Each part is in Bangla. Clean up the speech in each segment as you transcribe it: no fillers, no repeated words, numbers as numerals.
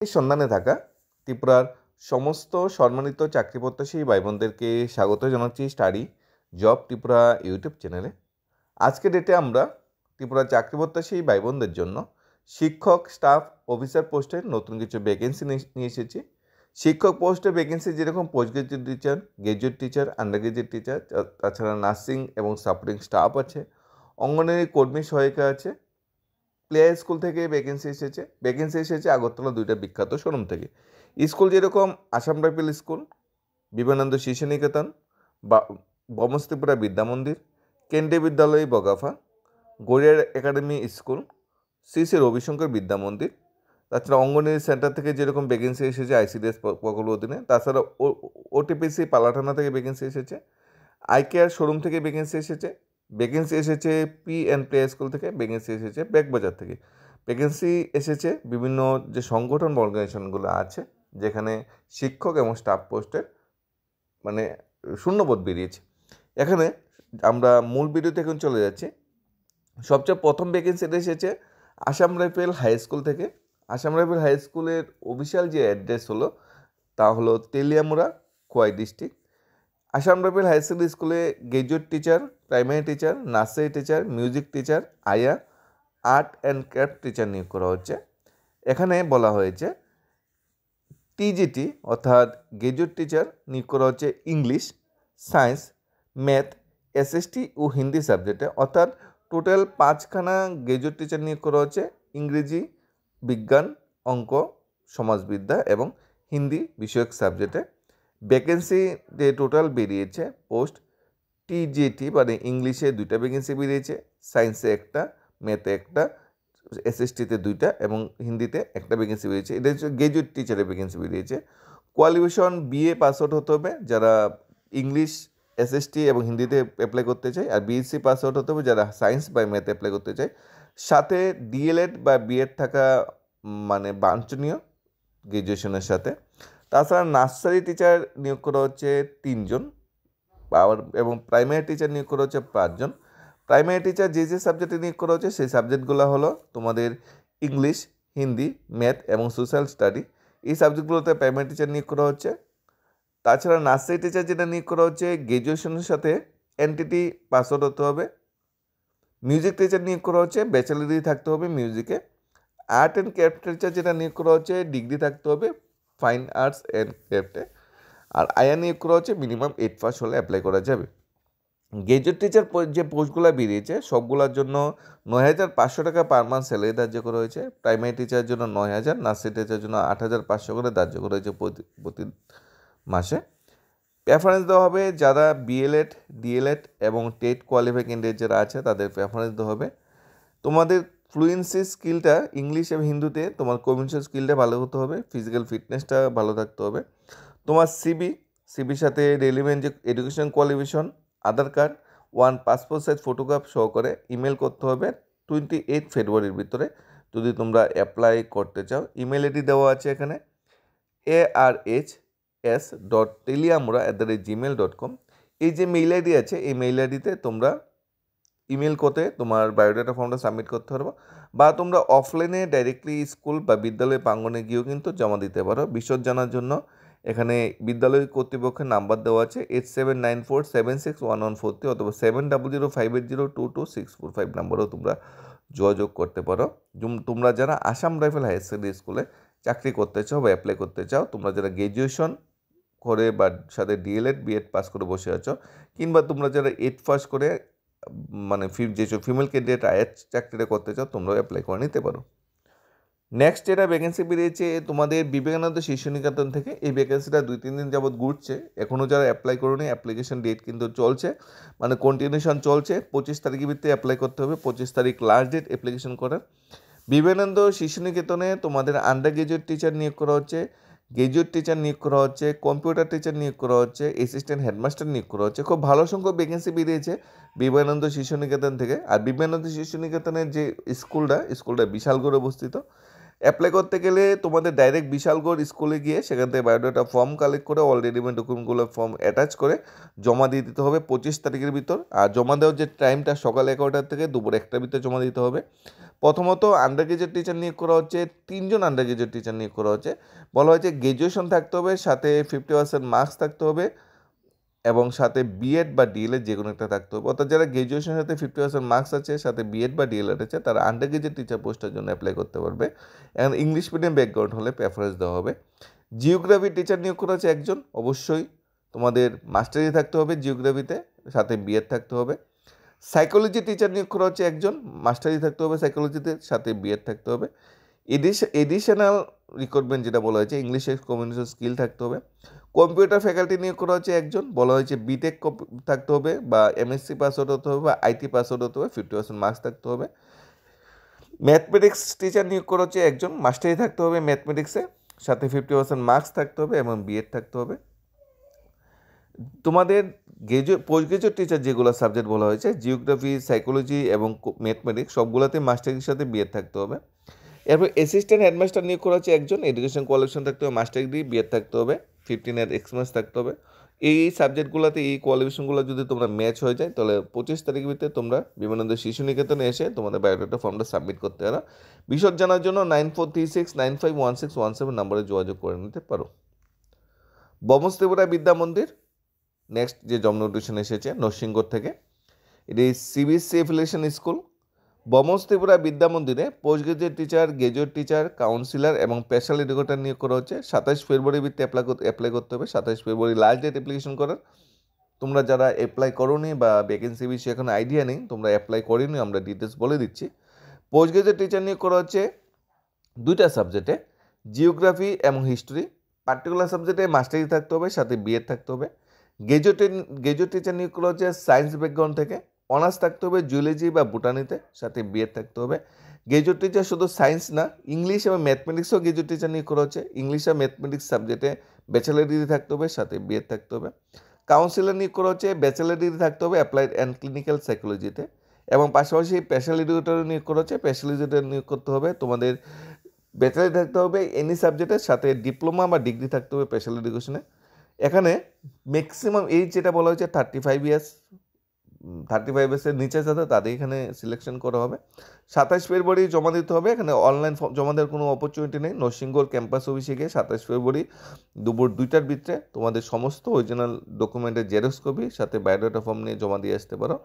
এই সন্ধানে থাকা ত্রিপুরার সমস্ত সম্মানিত চাকরি প্রত্যাশী ভাই বোনদেরকে স্বাগত জানাচ্ছি স্টাডি জব ত্রিপুরা ইউটিউব চ্যানেলে। আজকে ডেটে আমরা ত্রিপুরা চাকরি প্রত্যাশী ভাই বোনদের জন্য শিক্ষক, স্টাফ, অফিসার পোস্টের নতুন কিছু ভ্যাকেন্সি নিয়ে এসেছি। শিক্ষক পোস্টের ভ্যাকেন্সি যেরকম post graduate teacher, graduate teacher, under graduate teacher, তাছাড়া নার্সিং এবং সাপোর্টিং স্টাফ আছে, অঙ্গনওয়াড়ি কর্মী সহায়িকা আছে। প্লে স্কুল থেকে ভ্যাকেন্সি এসেছে আগরতলা দুইটা বিখ্যাত শোরুম থেকে। স্কুল যেরকম আসাম রাইফেল স্কুল, বিবেকানন্দ শিশু নিকেতন, বা বমস ত্রিপুরা বিদ্যা মন্দির, কেন্দ্রীয় বিদ্যালয় বগাফা, গড়িয়ার একাডেমি স্কুল, শ্রী শ্রী রবিশঙ্কর বিদ্যা মন্দির, তাছাড়া অঙ্গনওয়াড়ি সেন্টার থেকে যেরকম ভ্যাকেন্সি এসেছে আইসিডিএস প্রকল্প অধীনে, তাছাড়া ওটিপিসি পালাঠানা থেকে ভ্যাকেন্সি এসেছে, আইকেয়ার শোরুম থেকে ভ্যাকেন্সি এসেছে পি অ্যান্ড প্লে স্কুল থেকে, ভ্যাকেন্সি এসেছে ব্যাগবাজার থেকে, ভ্যাকেন্সি এসেছে বিভিন্ন যে সংগঠন বা অর্গানাইজেশনগুলো আছে যেখানে শিক্ষক এবং স্টাফ পোস্টের মানে শূন্যপদ বেরিয়েছে। এখানে আমরা মূল ভিডিওতে এখন চলে যাচ্ছি। সবচেয়ে প্রথম ভ্যাকেন্সিটা এসেছে আসাম রাইফেল হাই স্কুল থেকে। আসাম রাইফেল হাই স্কুলের অফিসিয়াল যে অ্যাড্রেস হলো তা হলো Teliamura, Khowai district. Assam rifle high secondary স্কুলে graduate teacher, primary teacher, nursery teacher, music teacher, আয়া, আর্ট অ্যান্ড ক্রাফট টিচার নিয়োগ করা হচ্ছে। এখানে বলা হয়েছে টিজিটি অর্থাৎ গ্রাজুয়েট টিচার নিয়োগ করা হচ্ছে ইংলিশ, সায়েন্স, ম্যাথ, এসএসটি ও হিন্দি সাবজেক্টে, অর্থাৎ টোটাল 5খানা গ্রাজুয়েট টিচার নিয়োগ করা হচ্ছে ইংরেজি, বিজ্ঞান, অঙ্ক, সমাজবিদ্যা এবং হিন্দি বিষয়ক সাবজেক্টে। ভ্যাকেন্সি যে টোটাল বেরিয়েছে পোস্ট টিজিটি মানে ইংলিশে 2টা ভ্যাকেন্সি বেরিয়েছে, সায়েন্সে 1টা, ম্যাথে 1টা, এসএসটিতে 2টা এবং হিন্দিতে 1টা ভ্যাকেন্সি বেরিয়েছে। এটা হচ্ছে গ্রাজুয়েট টিচারের ভ্যাকেন্সি বেরিয়েছে। কোয়ালিফিকেশন বিএ পাস আউট হতে হবে যারা ইংলিশ, এসএসটি এবং হিন্দিতে অ্যাপ্লাই করতে চায়, আর বিএসসি পাস আউট হতে হবে যারা সায়েন্স বা ম্যাথে অ্যাপ্লাই করতে চায়। সাথে ডিএলএড বা বিএড থাকা মানে বাঞ্ছনীয় গ্রাজুয়েশনের সাথে। তাছাড়া নার্সারি টিচার নিয়োগ করা হচ্ছে 3 জন এবং প্রাইমারি টিচার নিয়োগ করা হচ্ছে 5 জন। প্রাইমারি টিচার যে সাবজেক্টে নিয়োগ করা হচ্ছে সেই সাবজেক্টগুলো হলো তোমাদের ইংলিশ, হিন্দি, ম্যাথ এবং সোশ্যাল স্টাডি। এই সাবজেক্টগুলোতে প্রাইমারি টিচার নিয়োগ করা হচ্ছে। তাছাড়া নার্সারি টিচার যেটা নিয়োগ করা হচ্ছে গ্রাজুয়েশনের সাথে এনটিটি পাস আউট হতে হবে। মিউজিক টিচার নিয়োগ করা হচ্ছে ব্যাচেলর ডিগ্রি থাকতে হবে মিউজিকে। আর্ট অ্যান্ড ক্রাফট টিচার যেটা নিয়োগ করা হচ্ছে ডিগ্রি থাকতে হবে ফাইন আর্টস অ্যান্ড ক্রাফটে। আর আয়া নিয়োগ করা হচ্ছে মিনিমাম 8 পাস হলে অ্যাপ্লাই করা যাবে। গ্রাজুয়েট টিচার যে পোস্টগুলো বেরিয়েছে সবগুলোর জন্য 9,500 টাকা পার মান্থ স্যালারি ধার্য করা হয়েছে। প্রাইমারি টিচারের জন্য 9,000, নার্সারি টিচারের জন্য 8,500 করে ধার্য করা হয়েছে প্রতি মাসে। প্রেফারেন্স দেওয়া হবে যারা বিএলএড, ডিএলএড এবং টেট কোয়ালিফাই ক্যান্ডিডেট যারা আছে তাদের প্রেফারেন্স দেওয়া হবে। তোমাদের ফ্লুয়েন্সি স্কিলটা ইংলিশ এবং হিন্দিতে, তোমার কমিউনিকেশন স্কিলটা ভালো হতে হবে, ফিজিক্যাল ফিটনেসটা ভালো থাকতে হবে। তোমার সিবির সাথে রেলিভেন্ট যে এডুকেশন কোয়ালিফিকেশন, আধার কার্ড, 1 পাসপোর্ট সাইজ ফটোগ্রাফ সহকারে ইমেল করতে হবে 28 ফেব্রুয়ারির ভিতরে যদি তোমরা অ্যাপ্লাই করতে চাও। ইমেল আইডি দেওয়া আছে এখানে arhs.teliamura@gmail.com। এই যে মেইল আইডি আছে এই মেইল আইডিতে তোমরা ইমেল করতে তোমার বায়োডাটা ফর্মটা সাবমিট করতে পারবো, বা তোমরা অফলাইনে ডাইরেক্টলি স্কুল বা বিদ্যালয় প্রাঙ্গণে গিয়েও কিন্তু জমা দিতে পারো। বিশদ জানার জন্য এখানে বিদ্যালয় কর্তৃপক্ষের নাম্বার দেওয়া আছে 8794761143 অথবা 7005802264 নম্বরেও তোমরা যোগাযোগ করতে পারো। তোমরা যারা আসাম রাইফেল হায়ার সেকেন্ডারি স্কুলে চাকরি করতে চাও বা অ্যাপ্লাই করতে চাও, তোমরা যারা গ্র্যাজুয়েশন করে বা সাথে ডিএলএড বিএড পাস করে বসে আছো, কিংবা তোমরা যারা 8 পাস করে মানে যেসব ফিমেল ক্যান্ডিডেট আয়ার চাকরিটা করতে চাও তোমরাও অ্যাপ্লাই করে নিতে পারো। নেক্সট যেটা ভ্যাকেন্সি বেরিয়েছে তোমাদের বিবেকানন্দ শিশু নিকেতন থেকে। এই ভ্যাকেন্সিটা 2-3 দিন যাবৎ ঘুরছে, এখনও যারা অ্যাপ্লাই করোনি অ্যাপ্লিকেশন ডেট কিন্তু চলছে, মানে কন্টিনিউশন চলছে। 25 তারিখের ভিত্তিতে অ্যাপ্লাই করতে হবে, 25 তারিখ লাস্ট ডেট অ্যাপ্লিকেশন করার। বিবেকানন্দ শিশু নিকেতনে তোমাদের আন্ডার গ্রাজুয়েট টিচার নিয়োগ করা হচ্ছে, গ্রাজুয়েট টিচার নিয়োগ করা হচ্ছে, কম্পিউটার টিচার নিয়োগ করা হচ্ছে, অ্যাসিস্ট্যান্ট হেডমাস্টার নিয়োগ করা হচ্ছে। খুব ভালো সংখ্যক ভ্যাকেন্সি বেরিয়েছে বিবেকানন্দ শিশু নিকেতন থেকে। আর বিবেকানন্দ শিশু নিকেতনের যে স্কুলটা বিশালগড়ে অবস্থিত। অ্যাপ্লাই করতে গেলে তোমাদের ডাইরেক্ট বিশালগড় স্কুলে গিয়ে সেখান থেকে বায়োডাটা ফর্ম কালেক্ট করে অল রেডিমেড ডকুমেন্টগুলো ফর্ম অ্যাটাচ করে জমা দিয়ে দিতে হবে 25 তারিখের ভিতর। আর জমা দেওয়ার যে টাইমটা সকাল 11টার থেকে দুপুর 1টার ভিতরে জমা দিতে হবে। প্রথমত আন্ডার গ্রাজুয়েট টিচার নিয়োগ করা হচ্ছে, 3 জন আন্ডার গ্রাজুয়েট টিচার নিয়োগ করা হচ্ছে। বলা হয়েছে গ্র্যাজুয়েশন থাকতে হবে, সাথে 50% মার্কস থাকতে হবে এবং সাথে বিএড বা ডিএলএড যে কোনো একটা থাকতে হবে। অর্থাৎ যারা গ্র্যাজুয়েশনের সাথে 50% মার্কস আছে, সাথে বিএড বা ডিএলএড আছে, তারা আন্ডার গ্রাজুয়েট টিচার পোস্টের জন্য অ্যাপ্লাই করতে পারবে। এখন ইংলিশ মিডিয়াম ব্যাকগ্রাউন্ড হলে প্রেফারেন্স দেওয়া হবে। জিওগ্রাফি টিচার নিয়োগ করা হচ্ছে একজন, অবশ্যই তোমাদের মাস্টারি থাকতে হবে জিওগ্রাফিতে, সাথে বিএড থাকতে হবে। সাইকোলজি টিচার নিয়োগ করা হচ্ছে একজন, মাস্টারি থাকতে হবে সাইকোলজিতে, সাথে বিএড থাকতে হবে। এডিশনাল রিক্রুটমেন্ট যেটা বলা হয়েছে, ইংলিশের কমিউনিকেশন স্কিল থাকতে হবে। কম্পিউটার ফ্যাকাল্টি নিয়োগ করা হচ্ছে একজন, বলা হয়েছে বিটেক থাকতে হবে বা এমএসসি পাস আউট হতে হবে বা আইটি পাস আউট হতে হবে, 50% মার্কস থাকতে হবে। ম্যাথমেটিক্স টিচার নিয়োগ করা হচ্ছে একজন, মাস্টারি থাকতে হবে ম্যাথমেটিক্সে, সাথে 50% মার্কস থাকতে হবে এবং বিএড থাকতে হবে। তোমাদের পোস্ট গ্রাজুয়েট টিচার যেগুলো সাবজেক্ট বলা হয়েছে, জিওগ্রাফি, সাইকোলজি এবং ম্যাথমেটিক্স, সবগুলোতে মাস্টারির সাথে বিএড থাকতে হবে। এরপর অ্যাসিস্ট্যান্ট হেডমাস্টার নিয়োগ করা হচ্ছে একজন, এডুকেশন কোয়ালিফিকেশন থাকতে হবে, মাস্টার ডিগ্রি, বিএড থাকতে হবে, 15 ইয়ার এক্সপিরিয়েন্স থাকতে হবে। এই সাবজেক্টগুলোতে এই কোয়ালিফিকেশনগুলো যদি তোমরা ম্যাচ হয়ে যায়, তাহলে 25 তারিখের ভিতরে তোমরা বিবেকানন্দ শিশু নিকেতনে এসে তোমাদের বায়োডাটা ফর্মটা সাবমিট করতে পারো। বিশদ জানার জন্য 9436951617 নম্বরে যোগাযোগ করে নিতে পারো। বমস ত্রিপুরা বিদ্যা মন্দির নেক্সট যে জব নোটিফিকেশন এসেছে নরসিংগড় থেকে, এটি সিবিএসসি এফিলিয়েশন স্কুল। বমস ত্রিপুরা বিদ্যা মন্দিরে post graduate teacher, graduate teacher, councillor এবং স্পেশাল এডুকেটর নিয়োগ করা হচ্ছে। 27 ফেব্রুয়ারি ভিত্তিতে অ্যাপ্লাই করতে হবে। 27 ফেব্রুয়ারি লাস্ট ডেট অ্যাপ্লিকেশন করার। তোমরা যারা অ্যাপ্লাই করোনি বা ভ্যাকেন্সি বিষয়ে এখন আইডিয়া নেই, তোমরা অ্যাপ্লাই করিনি, আমরা ডিটেলস বলে দিচ্ছি। পোস্ট গ্রাজুয়েট টিচার নিয়োগ করা হচ্ছে 2টা সাবজেক্টে, জিওগ্রাফি এবং হিস্ট্রি। পার্টিকুলার সাবজেক্টে মাস্টারি থাকতে হবে, সাথে বিএড থাকতে হবে। গ্রাজুয়েট টিচার নিয়োগ করা হচ্ছে সায়েন্স ব্যাকগ্রাউন্ড থেকে, অনার্স থাকতে হবে জুলজি বা বোটানিতে, সাথে বিএড থাকতে হবে। গ্রাজুয়েট টিচার শুধু সায়েন্স না, ইংলিশ এবং ম্যাথমেটিক্সও গ্রাজুয়েট টিচার নিয়োগ করা হচ্ছে। ইংলিশ আর ম্যাথমেটিক্স সাবজেক্টে ব্যাচেলার ডিগ্রি থাকতে হবে, সাথে বিএড থাকতে হবে। কাউন্সিলর নিয়োগ করা হচ্ছে, ব্যাচেলার ডিগ্রি থাকতে হবে অ্যাপ্লাইড অ্যান্ড ক্লিনিক্যাল সাইকোলজিতে, এবং পাশাপাশি স্পেশাল এডুকেটর নিয়োগ করা হচ্ছে। স্পেশাল এডুকেটর নিয়োগ করতে হবে তোমাদের ব্যাচেলার থাকতে হবে এনি সাবজেক্টের, সাথে ডিপ্লোমা বা ডিগ্রি থাকতে হবে স্পেশাল এডুকেশনে। এখানে ম্যাক্সিমাম এজ যেটা বলা হয়েছে 35 ইয়ার্স, 35 ইয়ার্সের নিচে যাতে তাদের এখানে সিলেকশন করা হবে। 27 ফেব্রুয়ারি জমা দিতে হবে। এখানে অনলাইন জমা দেওয়ার কোনো অপরচুনিটি নেই। নরসিংগড় ক্যাম্পাস অফিসে গিয়ে 27 ফেব্রুয়ারি দুপুর 2টার ভিতরে তোমাদের সমস্ত অরিজিনাল ডকুমেন্টের জেরক্স কপি সাথে বায়োডাটা ফর্ম নিয়ে জমা দিয়ে আসতে পারো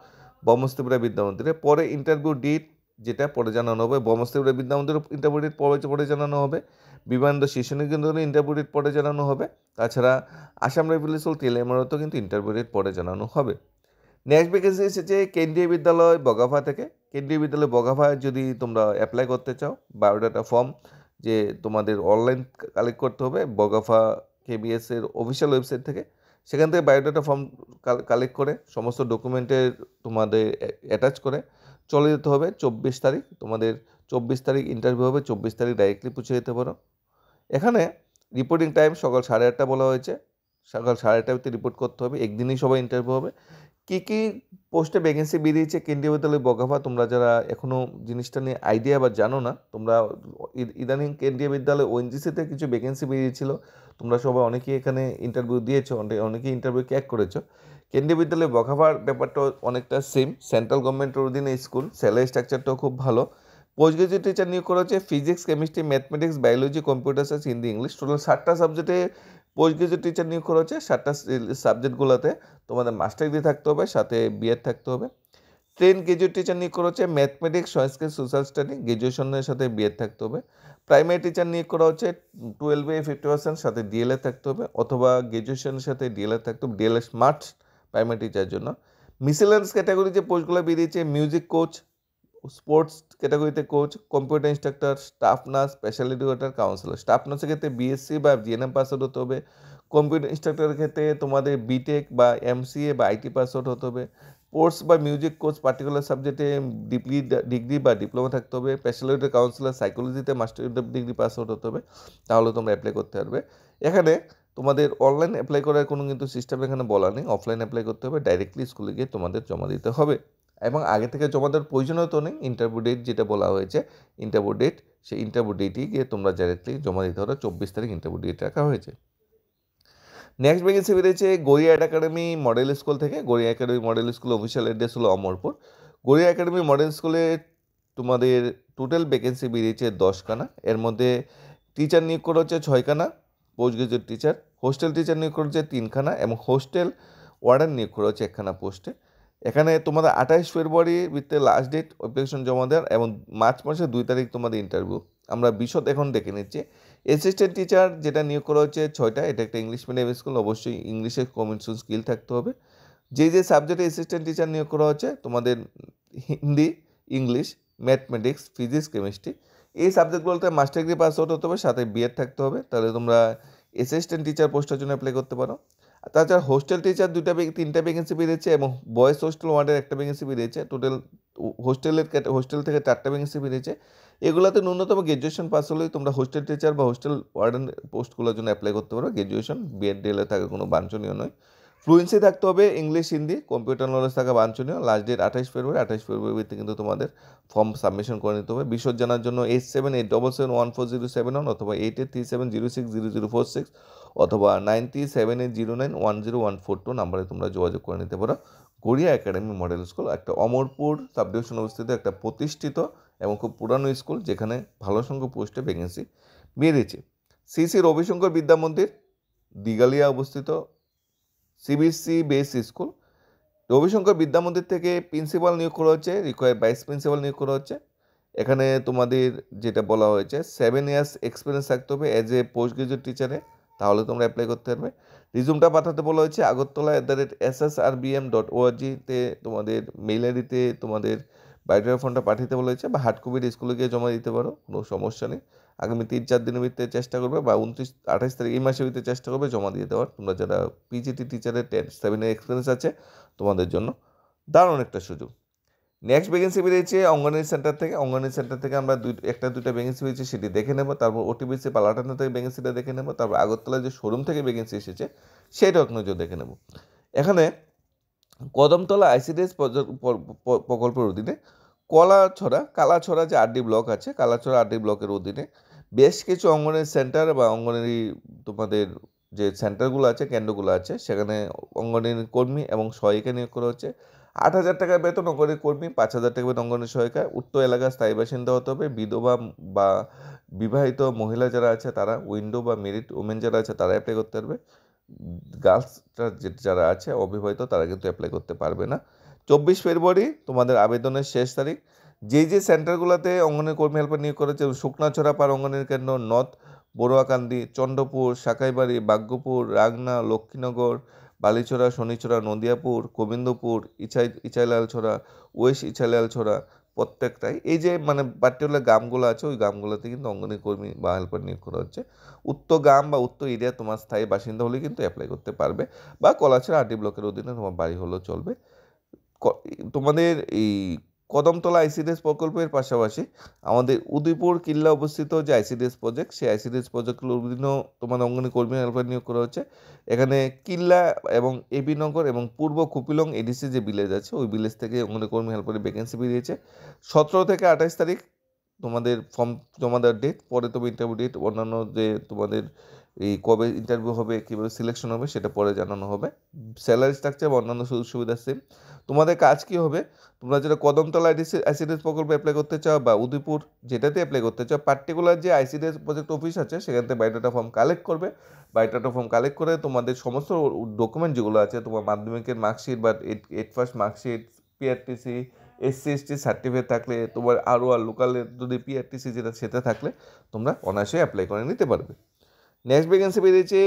বমস ত্রিপুরা বিদ্যা মন্দিরে। পরে ইন্টারভিউ ডেট যেটা পরে জানানো হবে, বমস ত্রিপুরা বিদ্যা মন্দিরে ইন্টারভিউ ডেট পরে জানানো হবে, বিবেকানন্দ শিশু নিকেতনে ইন্টারভিউ ডেট পরে জানানো হবে। তাছাড়া আসাম রাইফেলস তেলেমারতেও কিন্তু ইন্টারভিউ ডেট পরে জানানো হবে। নেক্সট ভ্যাকেন্সি এসেছে কেন্দ্রীয় বিদ্যালয় বগাফা থেকে। কেন্দ্রীয় বিদ্যালয় বগাফা যদি তোমরা অ্যাপ্লাই করতে চাও, বায়োডাটা ফর্ম যে তোমাদের অনলাইন কালেক্ট করতে হবে বগাফা কেবিএস এর অফিসিয়াল ওয়েবসাইট থেকে, সেখান থেকে বায়োডাটা ফর্ম কালেক্ট করে সমস্ত ডকুমেন্টের তোমাদের অ্যাটাচ করে চলে যেতে হবে 24 তারিখ। তোমাদের 24 তারিখ ইন্টারভিউ হবে, 24 তারিখ ডাইরেক্টলি পৌঁছে যেতে পারো। এখানে রিপোর্টিং টাইম সকাল 8:30 বলা হয়েছে, সকাল 8:30 রিপোর্ট করতে হবে, একদিনই সবাই ইন্টারভিউ হবে। কী কী পোস্টে ভ্যাকেন্সি বেরিয়েছে কেন্দ্রীয় বিদ্যালয় বগাফা, তোমরা যারা এখনও জিনিসটা নিয়ে আইডিয়া বা জানো না, তোমরা ইদানিং কেন্দ্রীয় বিদ্যালয় ওএনজিসিতে কিছু ভ্যাকেন্সি বেরিয়েছিল, তোমরা সবাই অনেকেই এখানে ইন্টারভিউ দিয়েছো, অনেকেই ইন্টারভিউ ক্র্যাক করেছো। কেন্দ্রীয় বিদ্যালয় বগাফার ব্যাপারটা অনেকটা সেম, সেন্ট্রাল গভর্নমেন্টের অধীনে স্কুল, স্যালারি স্ট্রাকচারটাও খুব ভালো। পোস্ট গ্রাজুয়েট টিচার নিয়োগ করা হচ্ছে physics, chemistry, mathematics, biology, computer science, Hindi, English, total 7টা সাবজেক্টে পোস্ট গ্রাজুয়েট টিচার নিয়োগ করা হচ্ছে। 7টা সাবজেক্টগুলোতে তোমাদের মাস্টার ডিগ্রি থাকতে হবে, সাথে বিএড থাকতে হবে। ট্রেন গ্রাজুয়েট টিচার নিয়োগ করা হচ্ছে ম্যাথমেটিক্স, সংস্কৃত, সোশ্যাল স্টাডি, গ্রাজুয়েশনের সাথে বিএড থাকতে হবে। প্রাইমারি টিচার নিয়োগ করা হচ্ছে 12 50% সাথে ডিএলএড থাকতে হবে, অথবা গ্রাজুয়েশনের সাথে ডিএলএড থাকতে হবে, ডিএলএড স্মার্ট প্রাইমারি টিচারের জন্য। মিসেলেন্স ক্যাটাগরি যে পোস্টগুলো বেরিয়েছে, মিউজিক কোচ, স্পোর্টস ক্যাটাগরিতে coach, computer instructor, staff nurse, special educator, councillor. Staff নার্সের ক্ষেত্রে বিএসসি বা জিএনএম পাস আউট হতে হবে। কম্পিউটার ইনস্ট্রাক্টরের ক্ষেত্রে তোমাদের বিটেক বা এমসিএ বা আইটি পাস আউট হতে হবে। স্পোর্টস বা মিউজিক কোচ পার্টিকুলার সাবজেক্টে ডিগ্রি বা ডিপ্লোমা থাকতে হবে। স্পেশাল এডুকেটর, কাউন্সিলর, সাইকোলজিতে মাস্টার ডিগ্রি পাস আউট হতে হবে, তাহলে তোমরা অ্যাপ্লাই করতে পারবে। এখানে তোমাদের অনলাইন অ্যাপ্লাই করার কোনো কিন্তু সিস্টেম এখানে বলা নেই, অফলাইন অ্যাপ্লাই করতে হবে, ডাইরেক্টলি স্কুলে গিয়ে তোমাদের জমা দিতে হবে। এবং আগে থেকে জমা দেওয়ার প্রয়োজনীয়তা নেই। ইন্টারভিউ ডেট যেটা বলা হয়েছে, ইন্টারভিউ ডেট সেই ইন্টারভিউ ডেটে গিয়ে তোমরা ডাইরেক্টলি জমা দিতে পারো। 24 তারিখ ইন্টারভিউ ডেট রাখা হয়েছে। নেক্সট ভ্যাকেন্সি বেরিয়েছে গড়িয়াহাট একাডেমি মডেল স্কুল থেকে। Garia academy model school official address হলো অমরপুর। গড়িয়া একাডেমি মডেল স্কুলে তোমাদের টোটাল ভ্যাকেন্সি বেরিয়েছে 10খানা। এর মধ্যে টিচার নিয়োগ করা হচ্ছে 6খানা, post graduate teacher. Hostel teacher নিয়োগ করা হচ্ছে 3খানা এবং হোস্টেল ওয়ার্ডার নিয়োগ করা হচ্ছে 1খানা পোস্টে। এখানে তোমাদের 28 ফেব্রুয়ারি ভিত্তিতে লাস্ট ডেট অ্যাপ্লিকেশন জমা দেওয়ার এবং মার্চ মাসের 2 তারিখ তোমাদের ইন্টারভিউ। আমরা বিশদ এখন দেখে নিচ্ছি। অ্যাসিস্ট্যান্ট টিচার যেটা নিয়োগ করা হচ্ছে 6টা, এটা একটা ইংলিশ মিডিয়াম স্কুল, অবশ্যই ইংলিশে কমিউনিকেশন স্কিল থাকতে হবে। যে সাবজেক্টে অ্যাসিস্ট্যান্ট টিচার নিয়োগ করা হচ্ছে তোমাদের Hindi, English, mathematics, physics, chemistry, এই সাবজেক্টগুলোতে মাস্টার ডিগ্রি পাস আউট হতে হবে, সাথে বিএড থাকতে হবে। তাহলে তোমরা অ্যাসিস্ট্যান্ট টিচার পোস্টের জন্য অ্যাপ্লাই করতে পারো। তাছাড়া হোস্টেল টিচার 3টা ভ্যাকেন্সি বেরিয়েছে এবং বয়েজ হোস্টেল ওয়ার্ডের 1টা ভ্যাকেন্সি বেরিয়েছে। টোটাল হোস্টেল থেকে 4টা ভ্যাকেন্সি বেরিয়েছে। এগুলোতে ন্যূনতম গ্র্যাজুয়েশন পাস হলেই তোমরা হোস্টেল টিচার বা হোস্টেল ওয়ার্ডেন পোস্টগুলোর জন্য অ্যাপ্লাই করতে পারো। গ্র্যাজুয়েশন বিএড ডিএলএ থাকা কোনো বাঞ্ছনীয় নয়। ফ্লুয়েন্সি থাকতে হবে ইংলিশ, হিন্দি, কম্পিউটার নলেজ থাকা বাঞ্ছনীয়। লাস্ট ডেট 28 ফেব্রুয়ারিতে কিন্তু তোমাদের ফর্ম সাবমিশন করে নিতে হবে। বিশদ জানার জন্য 8787714071 অথবা 8837060046 অথবা 9378091014 নাম্বারে তোমরা যোগাযোগ করে নিতে পারো। গড়িয়া একাডেমি মডেল স্কুল একটা অমরপুর সাব ডিভিশনে অবস্থিত একটা প্রতিষ্ঠিত এবং খুব পুরানো স্কুল, যেখানে ভালো সংখ্যক পোস্টে ভ্যাকেন্সি বেরিয়েছে। শ্রী রবিশঙ্কর বিদ্যা মন্দির, দিঘালিয়া অবস্থিত সিবিএসসি বেস স্কুল। রবিশঙ্কর বিদ্যা মন্দির থেকে প্রিন্সিপাল নিয়োগ করা হচ্ছে, রিকোয়ার্ড ভাইস প্রিন্সিপাল নিয়োগ করা হচ্ছে। এখানে তোমাদের যেটা বলা হয়েছে 7 ইয়ার্স এক্সপিরিয়েন্স থাকতে হবে অ্যাজ এ পোস্ট গ্রাজুয়েট টিচারে, তাহলে তোমরা অ্যাপ্লাই করতে পারবে। রিজুমটা পাঠাতে বলা হয়েছে agartala@ssrbm.org-তে তোমাদের মেইল আইডিতে তোমাদের বায়োডাটা ফর্মটা পাঠাতে বলা হয়েছে, বা হার্ড কপির স্কুলে গিয়ে জমা দিতে পারো, কোনো সমস্যা নেই। আগামী 3-4 দিনের ভিতরে চেষ্টা করবে, বা 29-28 তারিখ এই মাসের ভিতরে চেষ্টা করবে জমা দিয়ে দেওয়ার। তোমরা যারা পিজিটি টিচারের 7 এক্সপিরিয়েন্স আছে তোমাদের জন্য দারুণ একটা সুযোগ। নেক্সট ভ্যাকেন্সি বেরিয়েছে অঙ্গনওয়াড়ি সেন্টার থেকে। অঙ্গনওয়াড়ি সেন্টার থেকে আমরা 2টা ভ্যাকেন্সি পেয়েছি, সেটি দেখে নেব। তারপর ওটিবিসি পালাটানা থেকে ভ্যাকেন্সিটা দেখে নেব। তারপর আগরতলা যে শোরুম থেকে ভ্যাকেন্সি এসেছে সেটাও নজর দেখে নেব। এখানে কদমতলা আইসিডিএস প্রকল্পের অধীনে কালাছড়া যে আরডি ব্লক আছে, কালাছড়া আরডি ব্লকের অধীনে বেশ কিছু অঙ্গনওয়াড়ি সেন্টার বা অঙ্গনওয়াড়ি তোমাদের যে সেন্টারগুলো আছে, কেন্দ্রগুলো আছে, সেখানে অঙ্গনওয়াড়ি কর্মী এবং সহায়িকা নিয়োগ করা হচ্ছে। 8,000 টাকা বেতন অঙ্গনওয়াড়ি কর্মী, 5,000 টাকা বেতন অঙ্গনওয়াড়ি সহায়িকা। উক্ত এলাকার স্থায়ী বাসিন্দা হতে হবে। বিধবা বা বিবাহিত মহিলা যারা আছে তারা, উইন্ডো বা মেরিট ওমেন যারা আছে তারা অ্যাপ্লাই করতে পারবে। গার্লসরা যারা আছে অবিবাহিত তারা কিন্তু অ্যাপ্লাই করতে পারবে না। 24 ফেব্রুয়ারি তোমাদের আবেদনের শেষ তারিখ। যে সেন্টারগুলোতে অঙ্গনওয়াড়ি কর্মী হেল্পার নিয়োগ করেছে, শুকনাছড়া পাড় অঙ্গনওয়াড়ি কেন্দ্র, নর্থ বড়ুয়াকান্দি, চন্দ্রপুর, শাকাইবাড়ি, বাগ্যপুর, রাগনা, লক্ষ্মীনগর, বালিছড়া, শনিছড়া, নদিয়াপুর, গোবিন্দপুর, ইচাইলালছড়া, ওয়েস্ট ইচাইলালছড়া, প্রত্যেকটাই এই যে মানে পার্টিকুলার গ্রামগুলো আছে, ওই গ্রামগুলোতে কিন্তু অঙ্গনওয়াড়ি কর্মী বা হেল্পার নিয়োগ করা হচ্ছে। উত্তর গ্রাম বা উত্তর এরিয়া তোমার স্থায়ী বাসিন্দা হলে কিন্তু অ্যাপ্লাই করতে পারবে, বা কলাছড়া আরডি ব্লকের অধীনে তোমার বাড়ি হলেও চলবে। তোমাদের এই কদমতলা আইসিডিএস প্রকল্পের পাশাপাশি আমাদের উদয়পুর কিল্লা অবস্থিত যে আইসিডিএস প্রজেক্ট, সেই আইসিডিএস প্রজেক্টগুলোর অধীনেও তোমাদের অঙ্গনওয়াড়ি কর্মী হেল্পার নিয়োগ করা হচ্ছে। এখানে কিল্লা এবং এবিনগর এবং পূর্ব কুপিলং এডিসি যে ভিলেজ আছে, ওই ভিলেজ থেকে অঙ্গনওয়াড়ি কর্মী হেল্পারের ভ্যাকেন্সি বেরিয়েছে। 17 থেকে 28 তারিখ তোমাদের ফর্ম জমা দেওয়ার ডেট। পরে তবে ইন্টারভিউ ডেট, অন্যান্য যে তোমাদের এই কবে ইন্টারভিউ হবে, কীভাবে সিলেকশন হবে সেটা পরে জানানো হবে। স্যালারি স্ট্রাকচার বা অন্যান্য সুযোগ সুবিধা সেম। তোমাদের কাজ কী হবে, তোমরা যেটা কদমতলা আইসিডিএস প্রকল্পে অ্যাপ্লাই করতে চাও বা উদয়পুর যেটাতে অ্যাপ্লাই করতে চাও, পার্টিকুলার যে আইসিডিএস প্রজেক্ট অফিস আছে সেখান থেকে বায়োডাটা ফর্ম কালেক্ট করবে। বায়োডাটা ফর্ম কালেক্ট করে তোমাদের সমস্ত ডকুমেন্ট যেগুলো আছে, তোমার মাধ্যমিকের মার্কশিট বা 8 first marksheet, PRTC, SC/ST certificate থাকলে, তোমার আর লোকালের যদি পিআরটিসি যেটা সেটা থাকলে তোমরা অনায়াসে অ্যাপ্লাই করে নিতে পারবে। নেক্সট ভ্যাকেন্সি বেরিয়েছে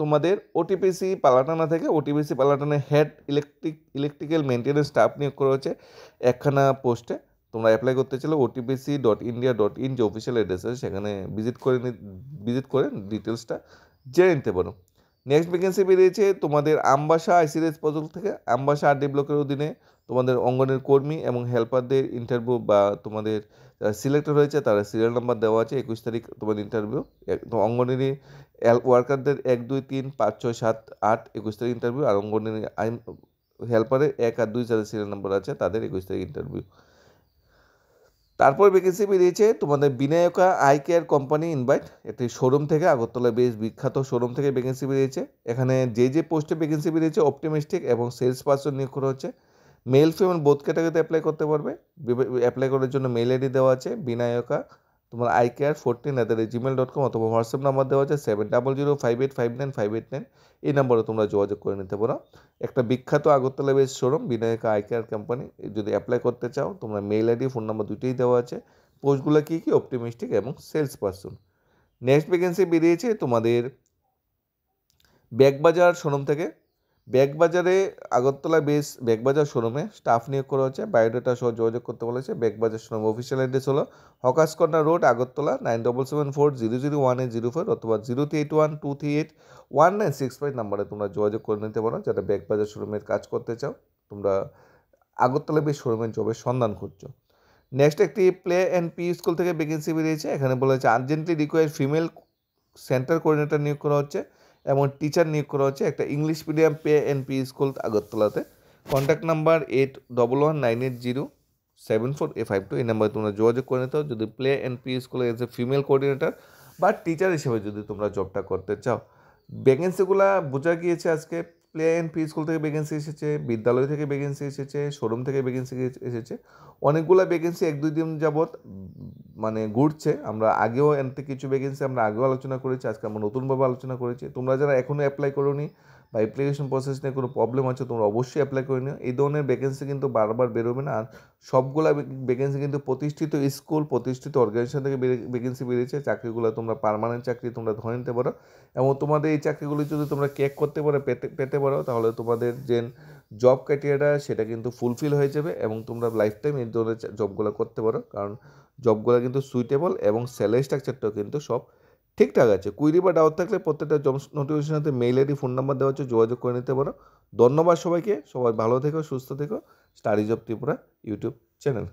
তোমাদের ওটিপিসি পালাটানা থেকে। OTPC Palatana head electrical maintenance staff নিয়োগ করা হচ্ছে 1খানা পোস্টে। তোমরা অ্যাপ্লাই করতে চাইলে otpc.india.in যে অফিসিয়াল অ্যাড্রেস আছে সেখানে ভিজিট করে ডিটেলসটা জেনে নিতে পারো। নেক্সট ভ্যাকেন্সি বেরিয়েছে তোমাদের আমবাসা আইসিডিএস প্রজেক্ট থেকে। আমবাসা আরডি ব্লকের অধীনে তোমাদের অঙ্গনের কর্মী এবং হেল্পারদের ইন্টারভিউ, বা তোমাদের যারা সিলেক্টেড হয়েছে তারা সিরিয়াল নাম্বার দেওয়া আছে। 21 তারিখ তোমাদের ইন্টারভিউ। অঙ্গনেরই ওয়ার্কারদের 1, 2, 3, 5, 6, 7, 8 21 তারিখ ইন্টারভিউ। আর অঙ্গনেরী হেল্পারের 1 আর 2 যাদের সিরিয়াল নাম্বার আছে তাদের 21 তারিখ ইন্টারভিউ। তারপর ভ্যাকেন্সি বেরিয়েছে তোমাদের বিনায়কা আই কেয়ার কোম্পানি ইনভাইট, একটি শোরুম থেকে, আগরতলা বেশ বিখ্যাত শোরুম থেকে ভ্যাকেন্সি বেরিয়েছে। এখানে যে পোস্টে ভ্যাকেন্সি বেরিয়েছে অপটিমিস্টিক এবং সেলস পার্সন নিয়োগ করা হচ্ছে। মেল ফিমেল বোথ ক্যাটাগরিতে অ্যাপ্লাই করতে পারবে। অ্যাপ্লাই করার জন্য মেল আইডি দেওয়া আছে বিনায়কা তোমার iCare14@gmail.com, অথবা হোয়াটসঅ্যাপ নাম্বার দেওয়া আছে 7005859589। এই নাম্বারে তোমরা যোগাযোগ করে নিতে পারো। একটা বিখ্যাত Agartala base showroom Vinayaka eye care company. যদি অ্যাপ্লাই করতে চাও তোমরা মেল আইডি ফোন নাম্বার দুটোই দেওয়া আছে। পোস্টগুলো কী কী? অপটিমিস্টিক এবং সেলস পার্সন। নেক্সট ভ্যাকেন্সি বেরিয়েছে তোমাদের ব্যাগবাজার শোরুম থেকে। ব্যাগবাজারে আগরতলা বেস ব্যাগবাজার শোরুমে স্টাফ নিয়োগ করা হচ্ছে। বায়োডাটা সহ যোগাযোগ করতে বলেছে। ব্যাগবাজার শোরুম অফিসিয়াল অ্যাড্রেস হলো হকাস কর্নার রোড, আগরতলা 9774000104, অথবা 038123811965 নাম্বারে তোমরা যোগাযোগ করে নিতে পারো যারা ব্যাগবাজার শোরুমের কাজ করতে চাও, তোমরা আগরতলা বেস শোরুমের জবের সন্ধান করছো। নেক্সট একটি প্লে অ্যান্ড পি স্কুল থেকে ভ্যাকেন্সি বেরিয়েছে। এখানে বলেছে urgently require female centre coordinator নিয়োগ করা হচ্ছে এবং টিচার নিয়োগ করা হচ্ছে একটা English medium play and P school আগরতলাতে। কন্ট্যাক্ট নাম্বার 8119807452, এই নাম্বারে তোমরা যোগাযোগ করে নিতে হবে যদি প্লে অ্যান্ড পি স্কুলে এসে ফিমেল কোঅর্ডিনেটর বা টিচার হিসেবে যদি তোমরা জবটা করতে চাও। ভ্যাকেন্সিগুলো বোঝা গিয়েছে আজকে। প্লে অ্যান্ড পি স্কুল থেকে ভ্যাকেন্সি এসেছে, বিদ্যালয় থেকে ভ্যাকেন্সি এসেছে, শোরুম থেকে ভ্যাকেন্সি এসেছে। অনেকগুলো ভ্যাকেন্সি 1-2 দিন যাবৎ মানে ঘুরছে। আমরা আগেও এনতে কিছু ভ্যাকেন্সি আমরা আগেও আলোচনা করেছি, আজকে আমরা নতুনভাবে আলোচনা করেছি। তোমরা যারা এখনও অ্যাপ্লাই করোনি বা অ্যাপ্লিকেশন প্রসেস নিয়ে কোনো প্রবলেম আছে তোমরা অবশ্যই অ্যাপ্লাই করে নিও। এই ধরনের ভ্যাকেন্সি কিন্তু বারবার বেরোবে না। আর সবগুলা ভ্যাকেন্সি কিন্তু প্রতিষ্ঠিত স্কুল, প্রতিষ্ঠিত অর্গানাইজেশন থেকে ভ্যাকেন্সি বেরিয়েছে। চাকরিগুলো তোমরা পার্মানেন্ট চাকরি তোমরা ধরে নিতে পারো এবং তোমাদের এই চাকরিগুলি যদি তোমরা ক্র্যাক করতে পারো, পেতে পারো, তাহলে তোমাদের যে জব ক্রাইটেরিয়াটা সেটা কিন্তু ফুলফিল হয়ে যাবে এবং তোমরা লাইফ টাইম এই ধরনের জবগুলো করতে পারো। কারণ জবগুলো কিন্তু সুইটেবল এবং স্যালারি স্ট্রাকচারটাও কিন্তু সব ঠিকঠাক আছে। কুইরি বা ডাউট থাকলে প্রত্যেকটা জব নোটিফিকেশনের সাথে মেইল আইডি ফোন নাম্বার দেওয়া হচ্ছে, যোগাযোগ করে নিতে পারো। ধন্যবাদ সবাইকে, সবাই ভালো থেকো, সুস্থ থেকো। Study job Tripura YouTube channel.